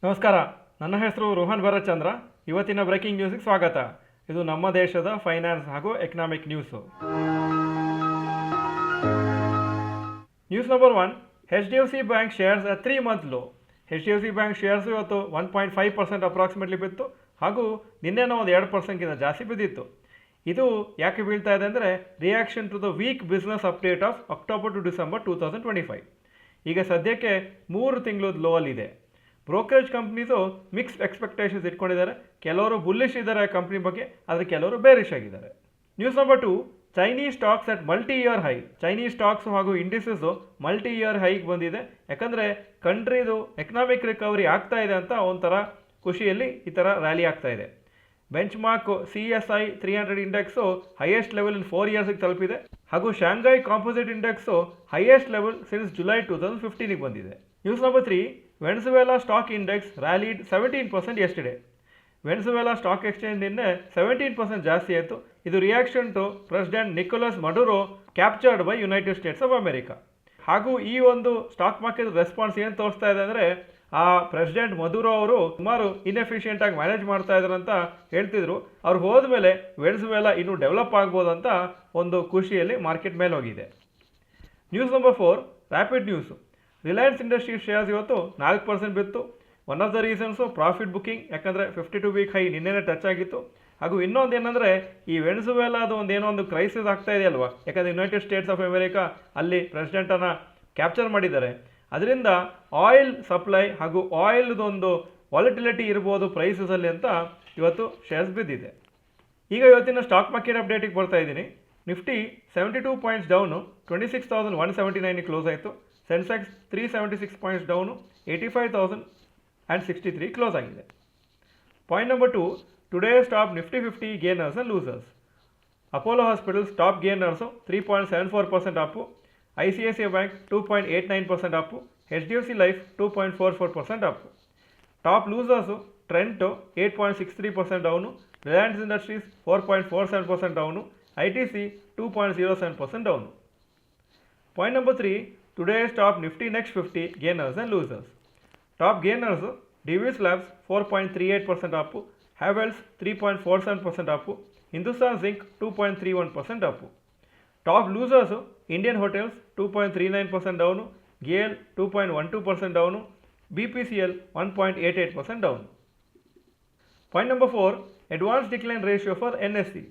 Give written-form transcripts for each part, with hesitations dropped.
ನಮಸ್ಕಾರ. ನನ್ನ ಹೆಸರು ರೋಹನ್ ಭರತ್ಚಂದ್ರ. ಇವತ್ತಿನ ಬ್ರೇಕಿಂಗ್ ನ್ಯೂಸ್ಗೆ ಸ್ವಾಗತ. ಇದು ನಮ್ಮ ದೇಶದ ಫೈನಾನ್ಸ್ ಹಾಗೂ economic news. News number 1, HDFC bank shares 3 month low. HDFC bank shares ಇವತ್ತು 1.5% ಅಪ್ರಾಕ್ಸಿಮೇಟ್ಲಿ ಬಿತ್ತು ಹಾಗೂ ನಿನ್ನೆನೋ ಒಂದು 2%ಗಿಂತ ಜಾಸ್ತಿ ಬಿದ್ದಿತ್ತು. ಇದು ಯಾಕೆ ಬೀಳ್ತಾ ಇದೆ ಅಂದರೆ reaction to the week business update of October to December 2025. ಈಗ ಸದ್ಯಕ್ಕೆ 3 ತಿಂಗಳದ ಲೋ ಅಲ್ಲಿದೆ. ಬ್ರೋಕರೇಜ್ ಕಂಪ್ನೀಸು ಮಿಕ್ಸ್ಡ್ ಎಕ್ಸ್ಪೆಕ್ಟೇಷನ್ಸ್ ಇಟ್ಕೊಂಡಿದ್ದಾರೆ. ಕೆಲವರು ಬುಲ್ಲಿಶ್ ಇದ್ದಾರೆ ಕಂಪ್ನಿ ಬಗ್ಗೆ, ಆದರೆ ಕೆಲವರು ಬೇರಿಶ್ ಆಗಿದ್ದಾರೆ. News number 2, Chinese stocks at multi year high. Chinese stocks ಹಾಗೂ ಇಂಡಿಸಸ್ಸು ಮಲ್ಟಿ ಇಯರ್ ಹೈಗೆ ಬಂದಿದೆ. ಯಾಕಂದರೆ ಕಂಟ್ರಿದು ಎಕನಾಮಿಕ್ ರಿಕವರಿ ಆಗ್ತಾ ಇದೆ ಅಂತ ಒಂಥರ ಖುಷಿಯಲ್ಲಿ ಈ ಥರ ರ್ಯಾಲಿ ಆಗ್ತಾ ಇದೆ. Benchmark CSI 300 index highest level in 4 ಇಯರ್ಸ್ಗೆ ತಲುಪಿದೆ ಹಾಗೂ Shanghai composite index highest level since July 2015ಗೆ ಬಂದಿದೆ. News number 3, Venezuela stock index rallied 17% yesterday. Venezuela stock exchange ನಿನ್ನೆ 17% ಜಾಸ್ತಿ ಆಯಿತು. ಇದು reaction to president Nicolas Maduro captured by United States of America. ಹಾಗೂ ಈ ಒಂದು ಸ್ಟಾಕ್ ಮಾರ್ಕೆಟ್ ರೆಸ್ಪಾನ್ಸ್ ಏನು ತೋರಿಸ್ತಾ ಇದೆ ಅಂದರೆ ಆ ಪ್ರೆಸಿಡೆಂಟ್ ಮದುರೋ ಅವರು ಸುಮಾರು ಇನ್ಎಫಿಷಿಯೆಂಟಾಗಿ ಮ್ಯಾನೇಜ್ ಮಾಡ್ತಾ ಇದ್ದಾರೆ ಅಂತ ಹೇಳ್ತಿದ್ರು. ಅವ್ರು ಹೋದ್ಮೇಲೆ ವೆನೆಜುವೆಲಾ ಇನ್ನೂ ಡೆವಲಪ್ ಆಗ್ಬೋದು ಅಂತ ಒಂದು ಖುಷಿಯಲ್ಲಿ ಮಾರ್ಕೆಟ್ ಮೇಲೆ ಹೋಗಿದೆ. News number 4, rapid news. Reliance industries shares ಇವತ್ತು 4% ಬಿತ್ತು. One of the reasons profit booking, ಯಾಕಂದರೆ 52 ವೀಕ್ ಹೈ ನಿನ್ನೆನೇ ಟಚ್ ಆಗಿತ್ತು. ಹಾಗೂ ಇನ್ನೊಂದು ಏನಂದರೆ ಈ ವೆನೆಜುವೆಲಾದು ಏನೋ ಒಂದು ಕ್ರೈಸಿಸ್ ಆಗ್ತಾ ಇದೆ ಅಲ್ವಾ, ಯಾಕಂದರೆ ಯುನೈಟೆಡ್ ಸ್ಟೇಟ್ಸ್ ಆಫ್ ಅಮೆರಿಕಾ ಅಲ್ಲಿ ಪ್ರೆಸಿಡೆಂಟನ್ನು ಕ್ಯಾಪ್ಚರ್ ಮಾಡಿದ್ದಾರೆ. ಅದರಿಂದ ಆಯಿಲ್ ಸಪ್ಲೈ ಹಾಗೂ ಆಯಿಲ್ದೊಂದು ವಾಲಿಟಿಲಿಟಿ ಇರ್ಬೋದು ಪ್ರೈಸಸಲ್ಲಿ ಅಂತ ಇವತ್ತು ಶೇರ್ಸ್ ಬಿದ್ದಿದೆ. ಈಗ ಇವತ್ತಿನ ಸ್ಟಾಕ್ ಮಾರ್ಕೆಟ್ ಅಪ್ಡೇಟಿಗೆ ಬರ್ತಾ ಇದ್ದೀನಿ. ನಿಫ್ಟಿ 72 ಪಾಯಿಂಟ್ಸ್ ಡೌನು 26,179ಗೆ ಕ್ಲೋಸ್ ಆಯಿತು. ಸೆನ್ಸೆಕ್ಸ್ 376 ಪಾಯಿಂಟ್ಸ್ ಡೌನು 85,063 ಕ್ಲೋಸ್ ಆಗಿದೆ. Point number 2, today's top Nifty 50 gainers and losers. Apollo hospitals top gainers 3.74% up, ICICI bank 2.89% up, HDFC life 2.44% up. Top losers Trent 8.63% down, Reliance industries 4.47% down, ITC 2.07% down. Point number 3, today's top Nifty next 50 gainers and losers. Top gainers Divi's labs 4.38% Appu, Havells 3.47% Appu, Hindustan zinc 2.31% Appu. Top losers Indian hotels 2.39% down, GL 2.12% down, BPCL 1.88% down. Point number 4, advance decline ratio for NSE.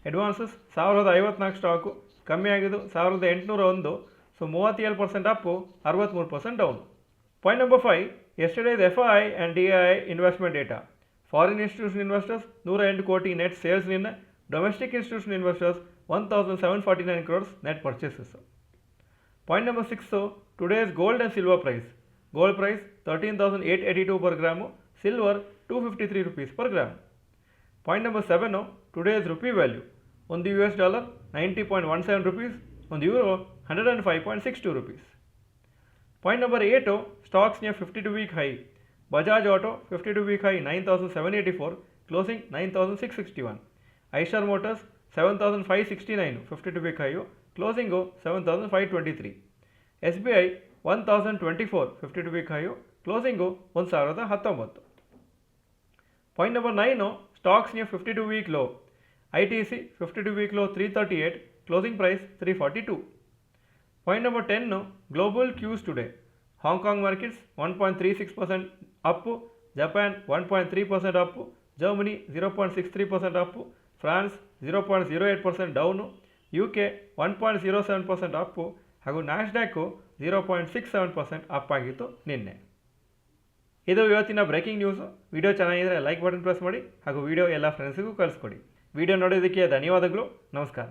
Advances 1054 stock, ಕಮ್ಮಿ ಆಗಿದ್ದು 1801, so 37% Appu, 63% down. Point number 5, ಯೆಸ್ಟರ್ಡೇಸ್ FI and DII investment data. Foreign institution investors 108 ಕೋಟಿ net sales ನಿನ್ನೆ. Domestic institution investors 1,749 crores net purchases. Point number 6, today's gold and silver price. Gold price 13,882 per gram, silver 253 rupees per gram. Point number 7, today's rupee value. ಒಂದು $90.17 rupees, ಒಂದು euro 105.62 rupees. Point number 8, stocks near 52 week high. Bajaj auto 52 week high 9,784, closing 9,661. Eicher motors 7,569 52 week high, closing 7,523. SBI 1,024 52 week high, closing 1,019. Point number 9, stocks near 52 week low. ITC 52 week low 338, closing price 342. Point number 10, global Qs today. Hong Kong markets 1.36% Appu, Japan 1.3% Appu, Germany 0.63% Appu, France 0.08% down, UK 1.07% Appu ಹಾಗೂ ನ್ಯಾಸ್ಡ್ಯಾಕು 0.67% up ಆಗಿತ್ತು ನಿನ್ನೆ. ಇದು ಇವತ್ತಿನ breaking news. Video ಚೆನ್ನಾಗಿದ್ದರೆ like button press ಮಾಡಿ ಹಾಗೂ video ಎಲ್ಲ ಫ್ರೆಂಡ್ಸಿಗೂ ಕಳಿಸ್ಕೊಡಿ. ವಿಡಿಯೋ ನೋಡೋದಕ್ಕೆ ಧನ್ಯವಾದಗಳು. ನಮಸ್ಕಾರ.